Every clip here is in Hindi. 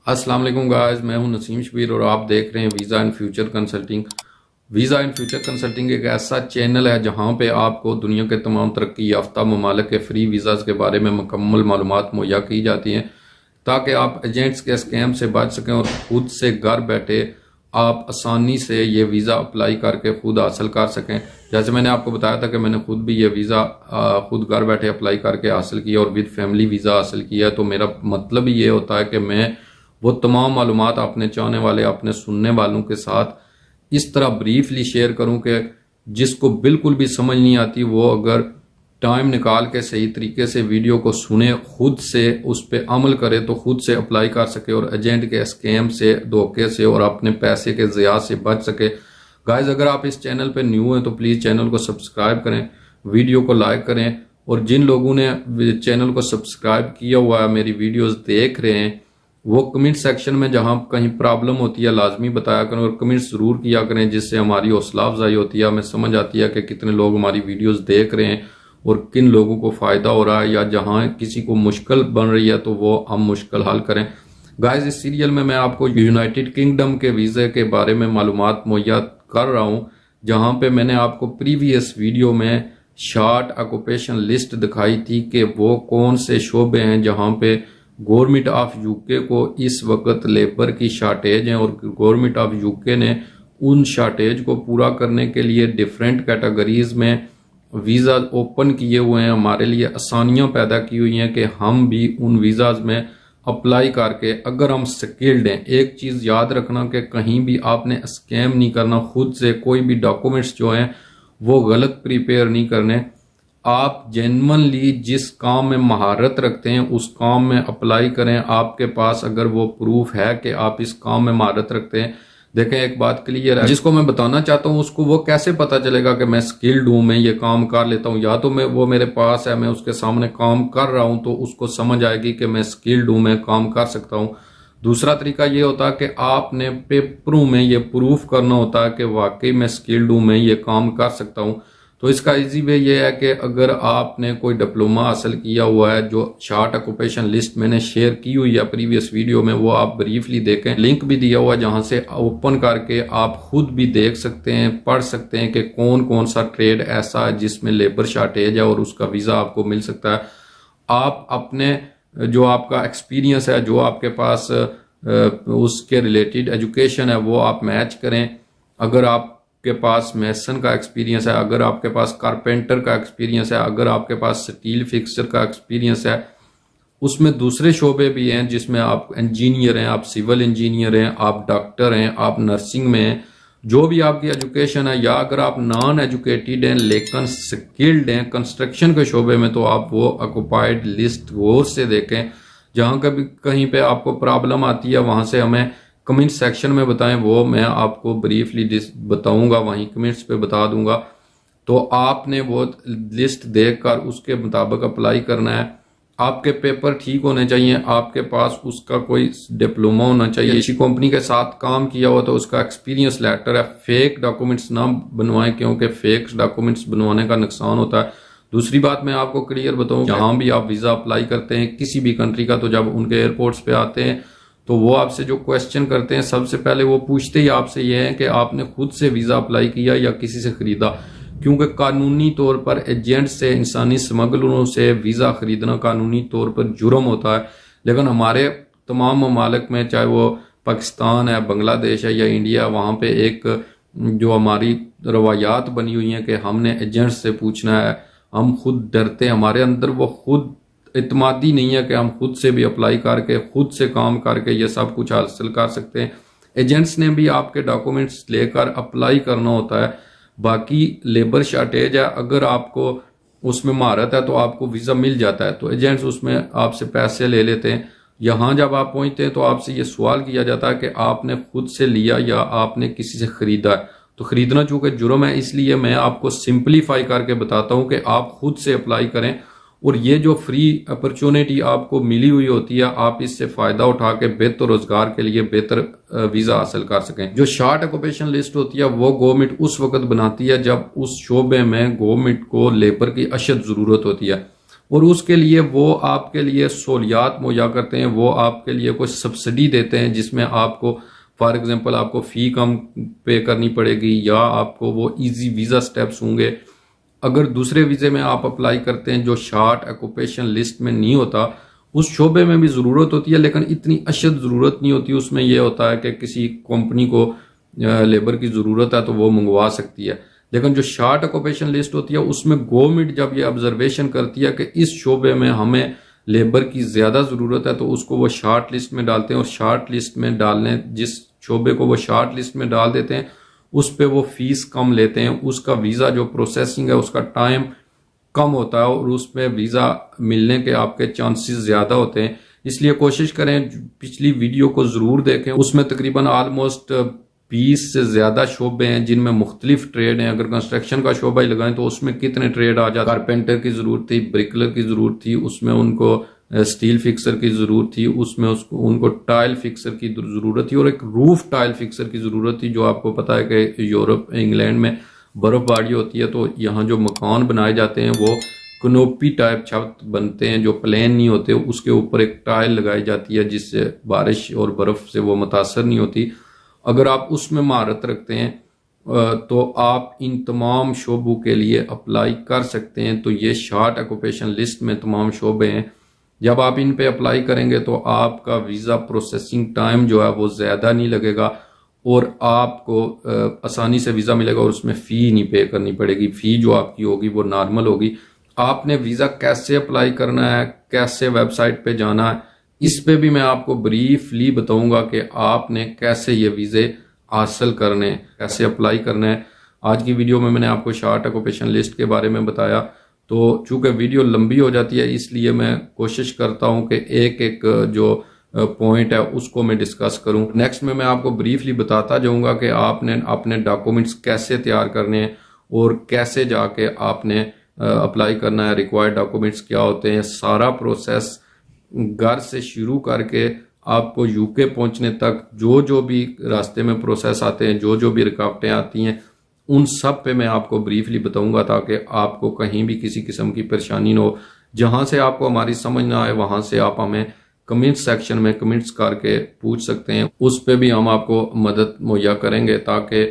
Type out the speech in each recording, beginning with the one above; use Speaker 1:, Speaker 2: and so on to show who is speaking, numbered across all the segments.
Speaker 1: अस्सलाम वालेकुम गाइस, मैं हूं नसीम शबीर और आप देख रहे हैं visa and future consulting. Visa and future consulting एक ऐसा चैनल है जहां पे आपको दुनिया के तमाम तरक्की याफ्ता ममालिक के फ्री वीज़ाज़ के बारे में मुकम्मल मालूमात मुहैया की जाती हैं ताकि आप एजेंट्स के स्कैम से बच सकें और खुद से घर बैठे आप आसानी से ये वीज़ा अप्लाई करके खुद हासिल कर सकें। जैसे मैंने आपको बताया था कि मैंने खुद भी ये वीज़ा खुद घर बैठे अप्लाई करके हासिल किया और विद फैमिली वीज़ा हासिल किया। तो मेरा मतलब ही ये होता है कि मैं वो तमाम मालूमात अपने चाहने वाले, अपने सुनने वालों के साथ इस तरह ब्रीफली शेयर करूं कि जिसको बिल्कुल भी समझ नहीं आती वो अगर टाइम निकाल के सही तरीके से वीडियो को सुने, खुद से उस पर अमल करे तो खुद से अप्लाई कर सके और एजेंट के स्कैम से, धोखे से और अपने पैसे के ज़िया से बच सके। गाइज, अगर आप इस चैनल पर न्यू हैं तो प्लीज़ चैनल को सब्सक्राइब करें, वीडियो को लाइक करें और जिन लोगों ने चैनल को सब्सक्राइब किया हुआ है, मेरी वीडियोज़ देख रहे हैं, वो कमेंट सेक्शन में जहां कहीं प्रॉब्लम होती है लाजमी बताया करें और कमेंट ज़रूर किया करें, जिससे हमारी हौसला अफजाई होती है, हमें समझ आती है कि कितने लोग हमारी वीडियोस देख रहे हैं और किन लोगों को फ़ायदा हो रहा है, या जहां किसी को मुश्किल बन रही है तो वो हम मुश्किल हल करें। गाइस, इस सीरियल में मैं आपको यूनाइटेड किंगडम के वीज़े के बारे में मालूमात मुहैया कर रहा हूँ, जहां पे मैंने आपको प्रीवियस वीडियो में शार्ट ऑक्यूपेशन लिस्ट दिखाई थी कि वो कौन से शोबे हैं जहां पे गवर्नमेंट ऑफ यूके को इस वक्त लेबर की शार्टेज है और गवर्नमेंट ऑफ यूके ने उन शार्टेज को पूरा करने के लिए डिफरेंट कैटेगरीज में वीज़ा ओपन किए हुए हैं, हमारे लिए आसानियां पैदा की हुई हैं कि हम भी उन वीज़ाज में अप्लाई करके, अगर हम स्किल्ड हैं, एक चीज़ याद रखना कि कहीं भी आपने स्कैम नहीं करना, खुद से कोई भी डॉक्यूमेंट्स जो हैं वो गलत प्रिपेयर नहीं करने। आप जेन्युइनली जिस काम में महारत रखते हैं उस काम में अप्लाई करें। आपके पास अगर वो प्रूफ है कि आप इस काम में महारत रखते हैं, देखें एक बात क्लियर है, जिसको मैं बताना चाहता हूं उसको वो कैसे पता चलेगा कि मैं स्किल्ड हूं, मैं ये काम कर लेता हूं, या तो मैं वो मेरे पास है, मैं उसके सामने काम कर रहा हूं तो उसको समझ आएगी कि मैं स्किल्ड हूं, मैं काम कर सकता हूं। दूसरा तरीका ये होता है कि आपने पेपरों में ये प्रूफ करना होता है कि वाकई मैं स्किल्ड हूं, मैं ये काम कर सकता हूं। तो इसका इजी वे ये है कि अगर आपने कोई डिप्लोमा हासिल किया हुआ है, जो शार्ट ऑक्यूपेशन लिस्ट मैंने शेयर की हुई है प्रीवियस वीडियो में, वो आप ब्रीफली देखें, लिंक भी दिया हुआ है जहां से ओपन करके आप खुद भी देख सकते हैं, पढ़ सकते हैं कि कौन कौन सा ट्रेड ऐसा है जिसमें लेबर शार्टेज है और उसका वीज़ा आपको मिल सकता है। आप अपने जो आपका एक्सपीरियंस है, जो आपके पास उसके रिलेटेड एजुकेशन है, वो आप मैच करें। अगर आप के पास मैसन का एक्सपीरियंस है, अगर आपके पास कारपेंटर का एक्सपीरियंस है, अगर आपके पास स्टील फिक्सर का एक्सपीरियंस है, उसमें दूसरे शोबे भी हैं जिसमें आप इंजीनियर हैं, आप सिविल इंजीनियर हैं, आप डॉक्टर हैं, आप नर्सिंग में हैं, जो भी आपकी एजुकेशन है, या अगर आप नॉन एजुकेटेड हैं लेकिन स्किल्ड हैं कंस्ट्रक्शन के शोबे में, तो आप वो ऑक्यूपाइड लिस्ट गौर से देखें। जहां कभी कहीं पे आपको प्रॉब्लम आती है वहां से हमें कमेंट सेक्शन में बताएं, वो मैं आपको ब्रीफली बताऊंगा, वहीं कमेंट्स पे बता दूंगा। तो आपने वो लिस्ट देखकर उसके मुताबिक अप्लाई करना है। आपके पेपर ठीक होने चाहिए, आपके पास उसका कोई डिप्लोमा होना चाहिए, अच्छी कंपनी के साथ काम किया हुआ तो उसका एक्सपीरियंस लेटर है। फेक डॉक्यूमेंट्स ना बनवाएं क्योंकि फेक डॉक्यूमेंट्स बनवाने का नुकसान होता है। दूसरी बात मैं आपको क्लियर बताऊं, जहां भी आप वीज़ा अप्लाई करते हैं किसी भी कंट्री का, तो जब उनके एयरपोर्ट्स पे आते हैं तो वो आपसे जो क्वेश्चन करते हैं, सबसे पहले वो पूछते ही आपसे ये है कि आपने खुद से वीज़ा अप्लाई किया या किसी से खरीदा, क्योंकि कानूनी तौर पर एजेंट से, इंसानी स्मगलरों से वीज़ा खरीदना कानूनी तौर पर जुर्म होता है। लेकिन हमारे तमाम ममालिक में, चाहे वो पाकिस्तान है, बांग्लादेश है या इंडिया, वहाँ पे एक जो हमारी रवायात बनी हुई हैं कि हमने एजेंट से पूछना है, हम खुद डरते हैं, हमारे अंदर वो खुद इत्मादी नहीं है कि हम खुद से भी अप्लाई करके, खुद से काम करके ये सब कुछ हासिल कर सकते हैं। एजेंट्स ने भी आपके डॉक्यूमेंट्स लेकर अप्लाई करना होता है। बाकी लेबर शार्टेज है, अगर आपको उसमें महारत है तो आपको वीज़ा मिल जाता है, तो एजेंट्स उसमें आपसे पैसे ले लेते हैं। यहाँ जब आप पहुँचते हैं तो आपसे ये सवाल किया जाता है कि आपने खुद से लिया या आपने किसी से खरीदा है। तो खरीदना चूंकि जुर्म है, इसलिए मैं आपको सिंपलीफाई करके बताता हूँ कि आप खुद से अप्लाई करें और ये जो फ्री अपॉर्चुनिटी आपको मिली हुई होती है, आप इससे फायदा उठा के बेहतर रोजगार के लिए बेहतर वीजा हासिल कर सकें। जो शार्ट ऑक्यूपेशन लिस्ट होती है वो गवर्नमेंट उस वक्त बनाती है जब उस शोबे में गवर्नमेंट को लेबर की अशद जरूरत होती है। और उसके लिए वो आपके लिए सहूलियात मुहैया करते हैं, वो आपके लिए कोई सब्सिडी देते हैं जिसमें आपको फॉर एग्जांपल आपको फ़ी कम पे करनी पड़ेगी या आपको वो इजी वीज़ा स्टेप्स होंगे। अगर दूसरे वीज़े में आप अप्लाई करते हैं जो शार्ट ऑक्यूपेशन लिस्ट में नहीं होता, उस शोबे में भी ज़रूरत होती है लेकिन इतनी अशद ज़रूरत नहीं होती। उसमें यह होता है कि किसी कंपनी को लेबर की ज़रूरत है तो वो मंगवा सकती है। लेकिन जो शार्ट ऑक्यूपेशन लिस्ट होती है उसमें गवर्नमेंट जब ये ऑब्जर्वेशन करती है कि इस शोबे में हमें लेबर की ज़्यादा ज़रूरत है तो उसको वो शार्ट लिस्ट में डालते हैं। और शार्ट लिस्ट में डालने जिस शोबे को वो शार्ट लिस्ट में डाल देते हैं उस पे वो फीस कम लेते हैं, उसका वीज़ा जो प्रोसेसिंग है उसका टाइम कम होता है और उसमें वीज़ा मिलने के आपके चांसेस ज़्यादा होते हैं। इसलिए कोशिश करें पिछली वीडियो को ज़रूर देखें, उसमें तकरीबन ऑलमोस्ट 20 से ज़्यादा शोबे हैं जिनमें मुख्तलिफ ट्रेड हैं। अगर कंस्ट्रक्शन का शोबा ही लगाएं तो उसमें कितने ट्रेड आ जाते हैं। कारपेंटर की ज़रूरत थी, ब्रिकलर की ज़रूरत थी, उसमें उनको स्टील फिक्सर की ज़रूरत थी, उसमें उनको टाइल फिक्सर की ज़रूरत थी और एक रूफ टाइल फिक्सर की ज़रूरत थी। जो आपको पता है कि यूरोप इंग्लैंड में बर्फ़बारी होती है तो यहाँ जो मकान बनाए जाते हैं वो कनोपी टाइप छत बनते हैं जो प्लेन नहीं होते, उसके ऊपर एक टाइल लगाई जाती है जिससे बारिश और बर्फ़ से वो मुतासर नहीं होती। अगर आप उसमें महारत रखते हैं तो आप इन तमाम शोबों के लिए अप्लाई कर सकते हैं। तो ये शार्ट ऑक्यूपेशन लिस्ट में तमाम शोबे हैं। जब आप इन पे अप्लाई करेंगे तो आपका वीज़ा प्रोसेसिंग टाइम जो है वो ज़्यादा नहीं लगेगा और आपको आसानी से वीज़ा मिलेगा और उसमें फ़ी नहीं पे करनी पड़ेगी। फ़ी जो आपकी होगी वो नॉर्मल होगी। आपने वीज़ा कैसे अप्लाई करना है, कैसे वेबसाइट पे जाना है, इस पे भी मैं आपको ब्रीफली बताऊंगा कि आपने कैसे ये वीज़े हासिल करने, कैसे अप्लाई करना है। आज की वीडियो में मैंने आपको शार्ट ऑक्यूपेशन लिस्ट के बारे में बताया। तो चूंकि वीडियो लंबी हो जाती है इसलिए मैं कोशिश करता हूं कि एक एक जो पॉइंट है उसको मैं डिस्कस करूं। नेक्स्ट में मैं आपको ब्रीफली बताता जाऊंगा कि आपने अपने डॉक्यूमेंट्स कैसे तैयार करने हैं और कैसे जाके आपने अप्लाई करना है, रिक्वायर्ड डॉक्यूमेंट्स क्या होते हैं। सारा प्रोसेस घर से शुरू करके आपको यूके पहुंचने तक जो जो भी रास्ते में प्रोसेस आते हैं, जो जो भी रुकावटें आती हैं, उन सब पे मैं आपको ब्रीफली बताऊंगा ताकि आपको कहीं भी किसी किस्म की परेशानी ना हो। जहां से आपको हमारी समझ ना आए वहां से आप हमें कमेंट सेक्शन में कमेंट्स करके पूछ सकते हैं, उस पे भी हम आपको मदद मुहैया करेंगे ताकि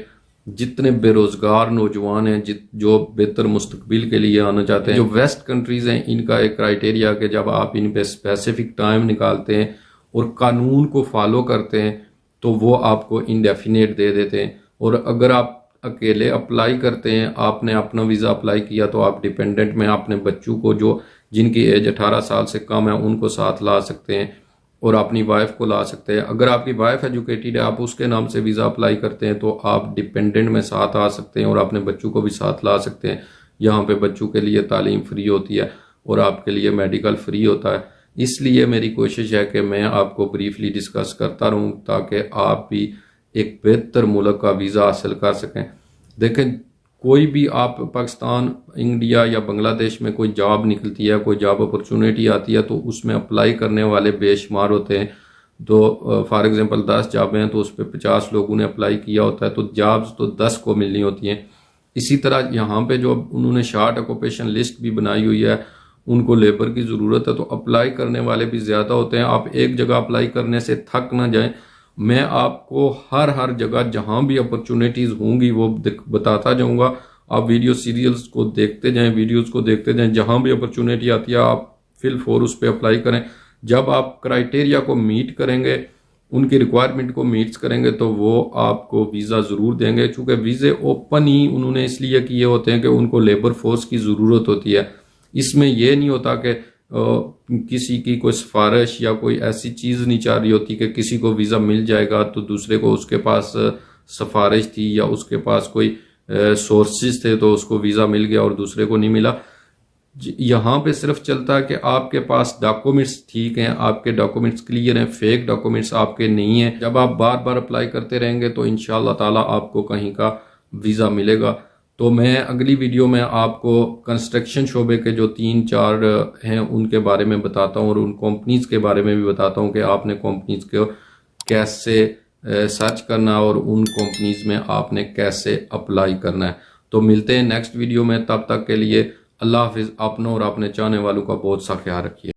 Speaker 1: जितने बेरोजगार नौजवान हैं जो बेहतर मुस्तकबिल के लिए आना चाहते हैं, जो वेस्ट कंट्रीज हैं, इनका एक क्राइटेरिया कि जब आप इन पे स्पेसिफिक टाइम निकालते हैं और कानून को फॉलो करते हैं तो वो आपको इंडेफिनेट दे देते हैं। और अगर आप अकेले अप्लाई करते हैं, आपने अपना वीज़ा अप्लाई किया तो आप डिपेंडेंट में अपने बच्चों को जो जिनकी एज 18 साल से कम है उनको साथ ला सकते हैं और अपनी वाइफ को ला सकते हैं। अगर आपकी वाइफ एजुकेटेड है, आप उसके नाम से वीज़ा अप्लाई करते हैं तो आप डिपेंडेंट में साथ आ सकते हैं और अपने बच्चों को भी साथ ला सकते हैं। यहाँ पे बच्चों के लिए तालीम फ्री होती है और आपके लिए मेडिकल फ्री होता है। इसलिए मेरी कोशिश है कि मैं आपको ब्रीफली डिस्कस करता रहूँ ताकि आप भी एक बेहतर मुल्क का वीज़ा हासिल कर सकें। देखें, कोई भी आप पाकिस्तान, इंडिया या बांग्लादेश में कोई जॉब निकलती है, कोई जॉब अपॉर्चुनिटी आती है तो उसमें अप्लाई करने वाले बेशुमार होते हैं। तो फॉर एग्जांपल 10 जॉबें हैं तो उस पर 50 लोगों ने अप्लाई किया होता है, तो जॉब्स तो 10 को मिलनी होती हैं। इसी तरह यहाँ पे जो उन्होंने शार्ट ऑक्यूपेशन लिस्ट भी बनाई हुई है, उनको लेबर की ज़रूरत है तो अप्लाई करने वाले भी ज़्यादा होते हैं। आप एक जगह अप्लाई करने से थक ना जाएं। मैं आपको हर जगह जहां भी अपॉर्चुनिटीज़ होंगी वो बताता जाऊंगा। आप वीडियो सीरियल्स को देखते जाएं, वीडियोस को देखते जाएं। जहां भी अपॉर्चुनिटी आती है आप फिल फॉर उस पर अप्लाई करें। जब आप क्राइटेरिया को मीट करेंगे, उनकी रिक्वायरमेंट को मीट्स करेंगे तो वो आपको वीज़ा ज़रूर देंगे। चूँकि वीज़े ओपन ही उन्होंने इसलिए किए होते हैं कि उनको लेबर फोर्स की ज़रूरत होती है। इसमें यह नहीं होता कि किसी की कोई सिफारिश या कोई ऐसी चीज़ नहीं चाह रही होती कि किसी को वीज़ा मिल जाएगा तो दूसरे को उसके पास सिफारिश थी या उसके पास कोई सोर्सेज थे तो उसको वीज़ा मिल गया और दूसरे को नहीं मिला। यहाँ पे सिर्फ चलता है कि आपके पास डॉक्यूमेंट्स ठीक हैं, आपके डॉक्यूमेंट्स क्लियर हैं, फेक डॉक्यूमेंट्स आपके नहीं हैं। जब आप बार बार अप्लाई करते रहेंगे तो इंशाअल्लाह ताला आपको कहीं का वीज़ा मिलेगा। तो मैं अगली वीडियो में आपको कंस्ट्रक्शन शोबे के जो 3-4 हैं उनके बारे में बताता हूँ और उन कंपनीज के बारे में भी बताता हूँ कि आपने कंपनीज को कैसे सर्च करना और उन कंपनीज में आपने कैसे अप्लाई करना है। तो मिलते हैं नेक्स्ट वीडियो में, तब तक के लिए अल्लाह हाफिज़। अपनों और अपने चाहने वालों का बहुत सा ख्याल रखिए।